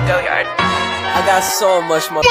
Go yard. I got so much more.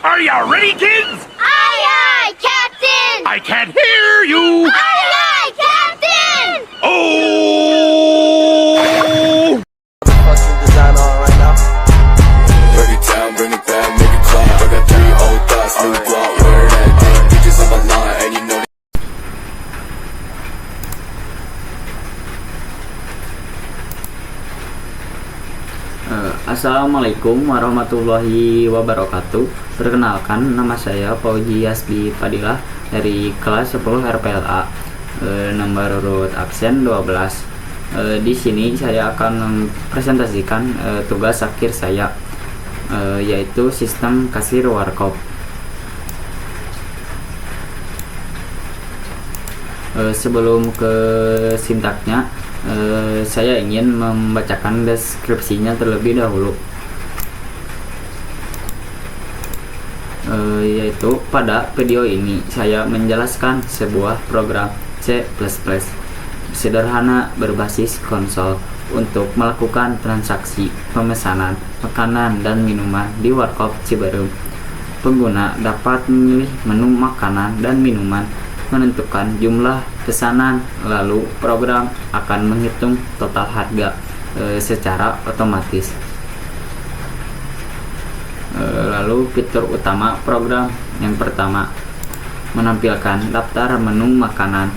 Are you ready, kids? Aye, aye, Captain! I can't hear you. Aye, aye, Captain! Oh! Fucking design on right now. Break it down, bring it back, make it clap. I got 3 old thoughts, new guap, wear that thing. Bitches on my line, and you know that. Assalamualaikum warahmatullahi wabarakatuh. Perkenalkan, nama saya Fauji Yasbi Fadilah dari kelas 10 RPLA, nomor urut absen 12. Di sini saya akan mempresentasikan tugas akhir saya, yaitu sistem kasir warkop. Sebelum ke sintaknya, saya ingin membacakan deskripsinya terlebih dahulu, yaitu pada video ini saya menjelaskan sebuah program C++ sederhana berbasis konsol untuk melakukan transaksi pemesanan makanan dan minuman di Warkop Ciberem. Pengguna dapat memilih menu makanan dan minuman, menentukan jumlah pesanan, lalu program akan menghitung total harga secara otomatis. Lalu fitur utama program yang pertama, menampilkan daftar menu makanan.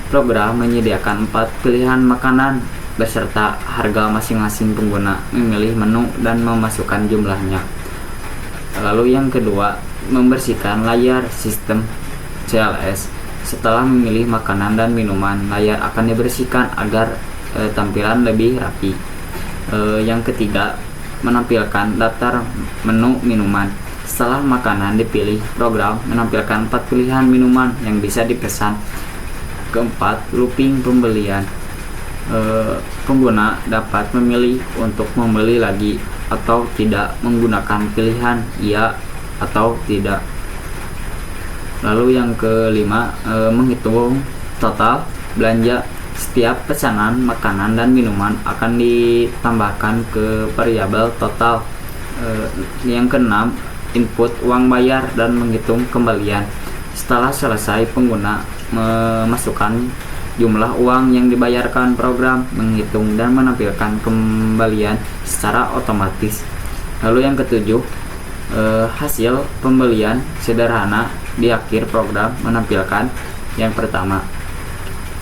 Program menyediakan 4 pilihan makanan beserta harga masing-masing. Pengguna memilih menu dan memasukkan jumlahnya. Lalu yang kedua, membersihkan layar sistem CLS. Setelah memilih makanan dan minuman, layar akan dibersihkan agar tampilan lebih rapi. Yang ketiga, menampilkan daftar menu minuman. Setelah makanan dipilih, program menampilkan 4 pilihan minuman yang bisa dipesan. Keempat, looping pembelian. Pengguna dapat memilih untuk membeli lagi atau tidak menggunakan pilihan iya atau tidak. Lalu yang kelima, menghitung total belanja. Setiap pesanan makanan dan minuman akan ditambahkan ke variabel total. Yang keenam, input uang bayar dan menghitung kembalian. Setelah selesai, pengguna memasukkan jumlah uang yang dibayarkan. Program menghitung dan menampilkan kembalian secara otomatis. Lalu yang ketujuh, hasil pembelian sederhana. Di akhir program menampilkan yang pertama,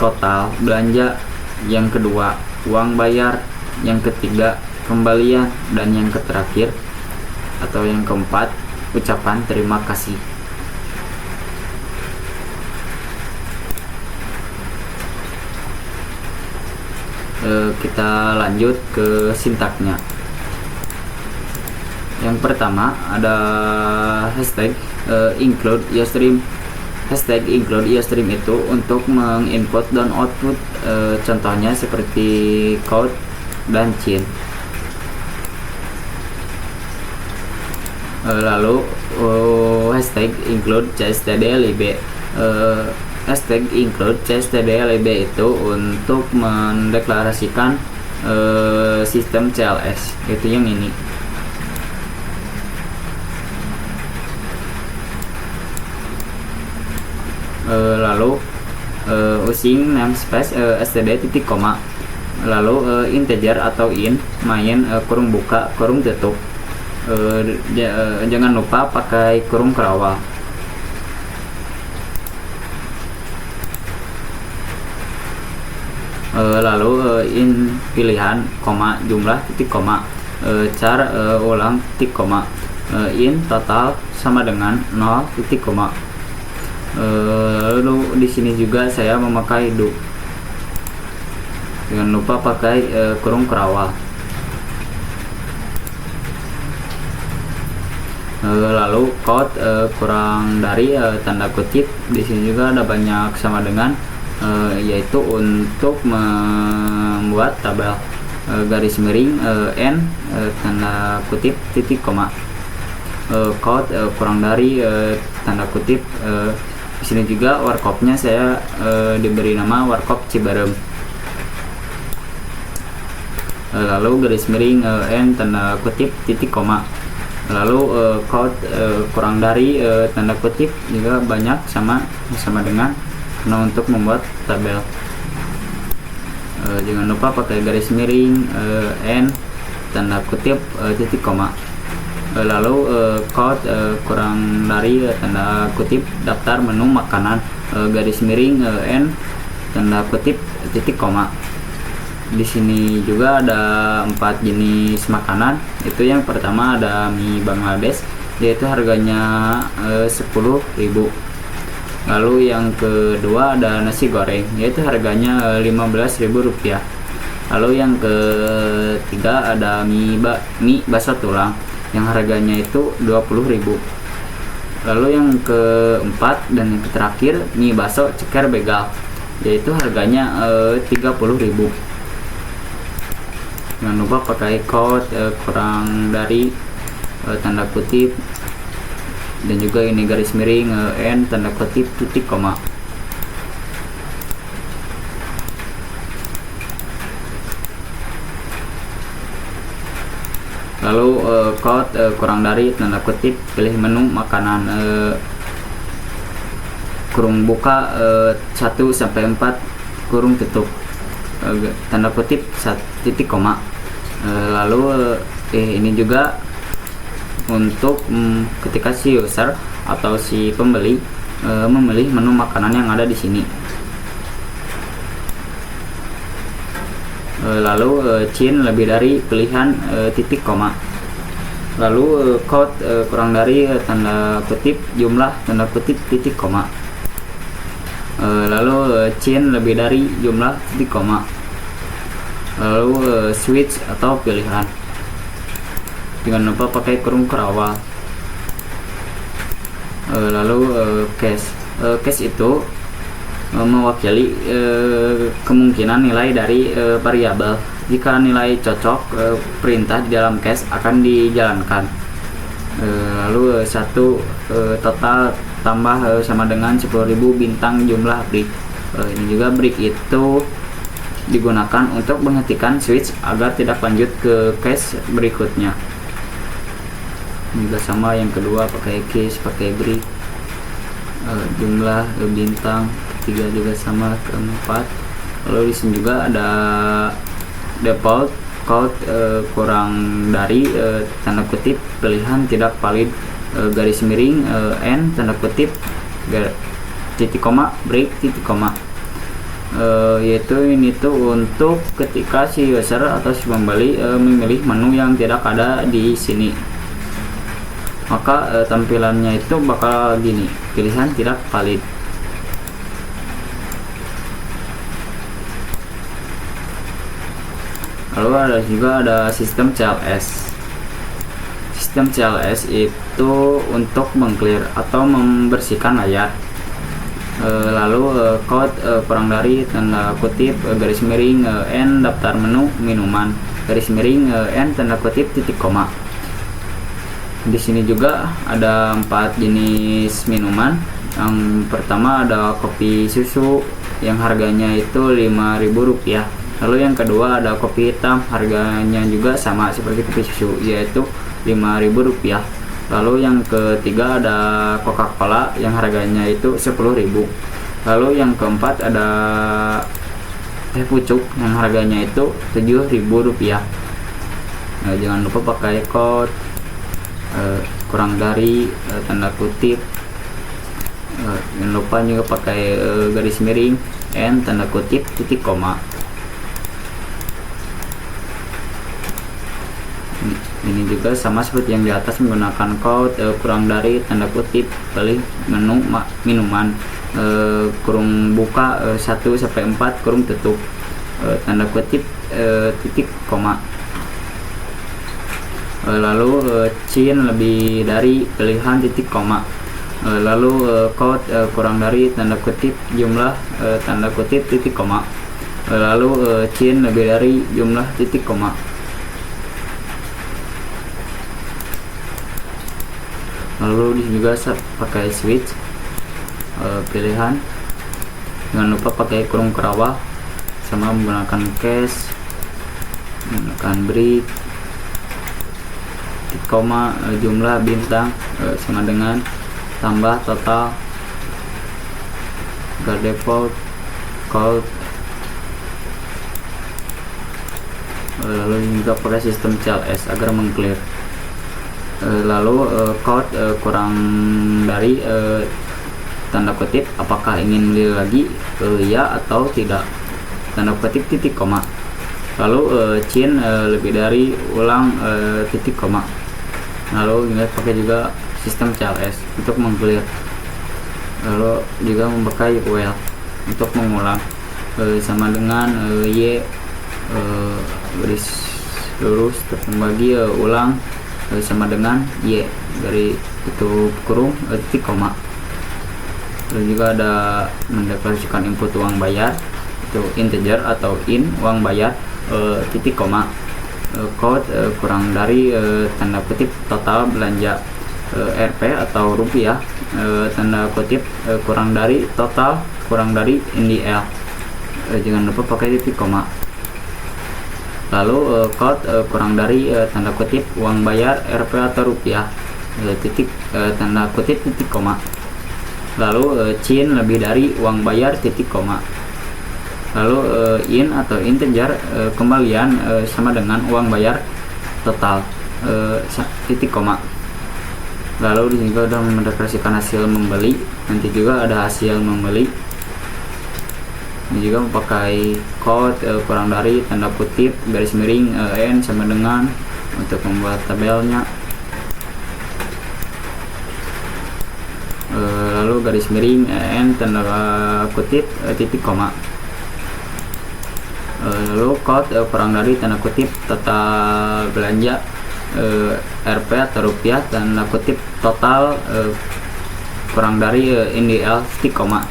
total belanja, yang kedua, uang bayar, yang ketiga, kembalian, dan yang terakhir atau yang keempat, ucapan terima kasih. Kita lanjut ke sintaknya. Yang pertama ada hashtag include iostream. Hashtag include iostream itu untuk menginput dan output, contohnya seperti code dan cin. Lalu hashtag include cstdlib. Hashtag include cstdlib itu untuk mendeklarasikan sistem CLS, itu yang ini. Lalu using namespace std titik koma, lalu integer atau int main kurung buka kurung tutup. Jangan lupa pakai kurung kerawal. Lalu in pilihan koma jumlah titik koma, char ulang titik koma, in total sama dengan 0 titik koma. Lalu di sini juga saya memakai do. Jangan lupa pakai kurung kerawal. Lalu code kurang dari tanda kutip. Di sini juga ada banyak sama dengan, yaitu untuk membuat tabel garis miring n tanda kutip titik koma. code kurang dari tanda kutip. Di sini juga warkopnya saya diberi nama warkop Ciberem. Lalu garis miring n tanda kutip titik koma. Lalu code kurang dari tanda kutip juga banyak sama dengan karena untuk membuat tabel. Jangan lupa pakai garis miring n tanda kutip titik koma. Lalu code kurang dari tanda kutip daftar menu makanan garis miring n tanda kutip titik koma. Di sini juga ada 4 jenis makanan. Itu yang pertama ada mie Bangladesh, yaitu harganya 10.000. Lalu yang kedua ada nasi goreng, yaitu harganya Rp15.000. Lalu yang ketiga ada mie bakso tulang yang harganya itu 20.000. Lalu yang keempat dan yang terakhir mie bakso ceker begal, yaitu harganya 30.000. Jangan lupa pakai code kurang dari tanda kutip dan juga ini garis miring n tanda kutip titik koma. Lalu code kurang dari tanda kutip pilih menu makanan kurung buka 1 sampai 4 kurung tutup tanda kutip titik koma. Lalu ini juga untuk ketika si user atau si pembeli memilih menu makanan yang ada di sini. Lalu cin lebih dari pilihan titik koma. Lalu code kurang dari tanda kutip jumlah tanda kutip titik koma. Lalu cin lebih dari jumlah titik koma. Lalu switch atau pilihan. Jangan lupa pakai kurung kerawal. Lalu case itu mewakili kemungkinan nilai dari variabel. Jika nilai cocok, perintah di dalam case akan dijalankan. Lalu total tambah sama dengan 10.000 bintang jumlah break. Ini juga break itu digunakan untuk menghentikan switch agar tidak lanjut ke case berikutnya. Juga sama yang kedua pakai case, pakai break. Jumlah bintang ketiga juga sama, keempat. Lalu di sini juga ada default code kurang dari tanda kutip pilihan tidak valid garis miring n tanda kutip titik koma break titik koma. Yaitu ini tuh untuk ketika si user atau si pembeli memilih menu yang tidak ada di sini, maka tampilannya itu bakal gini, pilihan tidak valid. Lalu ada sistem CLS. Sistem CLS itu untuk mengclear atau membersihkan layar. Lalu code kurang dari tanda kutip garis miring n daftar menu minuman garis miring n tanda kutip titik koma. Di sini juga ada 4 jenis minuman. Yang pertama ada kopi susu yang harganya itu Rp5.000. Lalu yang kedua ada kopi hitam, harganya juga sama seperti kopi susu, yaitu Rp5.000. Lalu yang ketiga ada Coca-Cola yang harganya itu 10.000. Lalu yang keempat ada teh pucuk yang harganya itu Rp7.000. Nah, jangan lupa pakai code kurang dari tanda kutip. Jangan lupa juga pakai garis miring n tanda kutip titik koma. Ini juga sama seperti yang di atas, menggunakan code kurang dari tanda kutip pilih menu minuman kurung buka 1 sampai 4 kurung tutup tanda kutip titik koma. Lalu cin lebih dari pilihan titik koma. Lalu code kurang dari tanda kutip jumlah tanda kutip titik koma. Lalu cin lebih dari jumlah titik koma. Lalu di sini juga pakai switch pilihan. Jangan lupa pakai kurung kerawah, sama menggunakan cache, menggunakan break, titik koma, jumlah bintang sama dengan tambah total, guard default, code. Lalu juga pakai sistem CLS agar mengclear. Lalu code kurang dari tanda kutip apakah ingin beli lagi, ya atau tidak, tanda kutip titik koma. Lalu chin lebih dari ulang titik koma. Lalu ingat pakai juga sistem CLS untuk mengclear. Lalu juga memakai well untuk mengulang, sama dengan y garis lurus terbagi ulang sama dengan y dari itu kurung titik koma. Lalu juga ada mendeklarasikan input uang bayar, itu integer atau in uang bayar titik koma, code kurang dari tanda kutip total belanja Rp atau rupiah, tanda kutip kurang dari total kurang dari NDL, jangan lupa pakai titik koma. Lalu code kurang dari tanda kutip uang bayar Rp atau rupiah, titik tanda kutip titik koma. Lalu chin lebih dari uang bayar titik koma. Lalu in atau integer kembalian sama dengan uang bayar total titik koma. Lalu di sini juga sudah mendeklarasikan hasil membeli, nanti juga ada hasil membeli. Ini juga memakai code kurang dari tanda kutip garis miring n sama dengan untuk membuat tabelnya. Lalu garis miring n tanda kutip titik koma. Lalu code kurang dari tanda kutip total belanja Rp atau rupiah, tanda kutip total kurang dari NDL titik koma.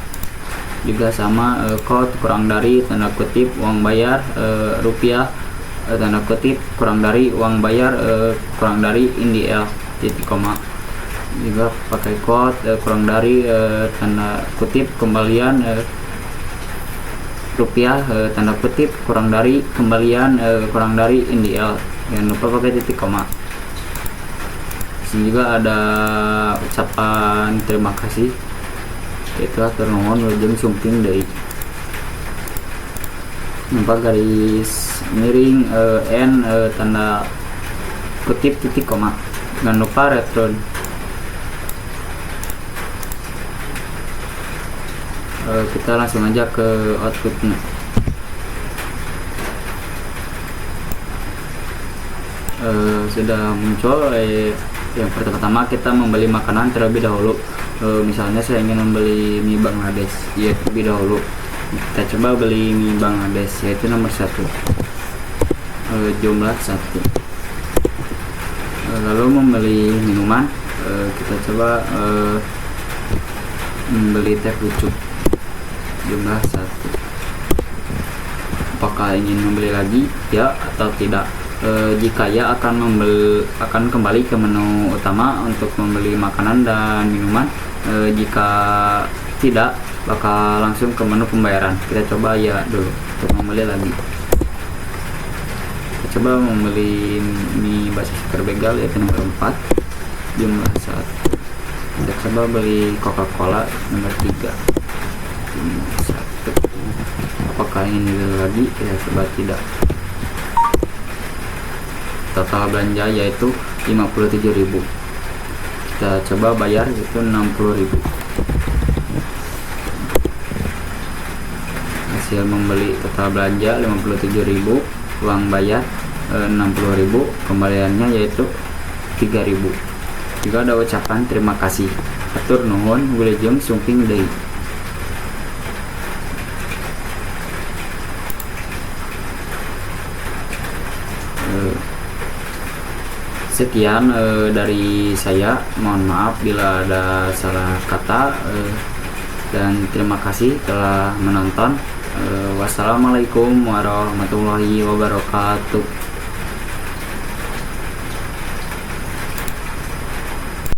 Juga sama code kurang dari tanda kutip uang bayar rupiah, tanda kutip kurang dari uang bayar kurang dari NDL titik koma. Juga pakai code kurang dari tanda kutip kembalian rupiah, tanda kutip kurang dari kembalian kurang dari NDL, jangan lupa pakai titik koma. Sini juga ada ucapan terima kasih, itu atur nuhun wilujeng sumping deui. Nampak garis miring n tanda kutip titik koma, jangan lupa return. Kita langsung aja ke outputnya. Sudah muncul. Yang pertama kita membeli makanan terlebih dahulu. Misalnya saya ingin membeli mie Bangladesh, ya terlebih dahulu kita coba beli mie Bangladesh, yaitu nomor 1, jumlah 1. Lalu membeli minuman, kita coba membeli teh pucuk, jumlah 1. Apakah ingin membeli lagi, ya atau tidak? Jika ya akan kembali ke menu utama untuk membeli makanan dan minuman. Jika tidak, bakal langsung ke menu pembayaran. Kita coba ya dulu untuk membeli lagi. Kita coba membeli mie basis seger begal, yaitu nomor 4, jumlah 1. Kita coba beli Coca-Cola nomor 3, jumlah 1. Apakah ingin beli lagi? Kita coba tidak. Total belanja yaitu 57.000. Kita coba bayar, itu 60.000. Hasil membeli total belanja 57.000, uang bayar 60.000, kembaliannya yaitu 3.000. Juga ada ucapan terima kasih, atur nuhun wilujeng sumping deui. Sekian dari saya, mohon maaf bila ada salah kata, dan terima kasih telah menonton. Wassalamualaikum warahmatullahi wabarakatuh.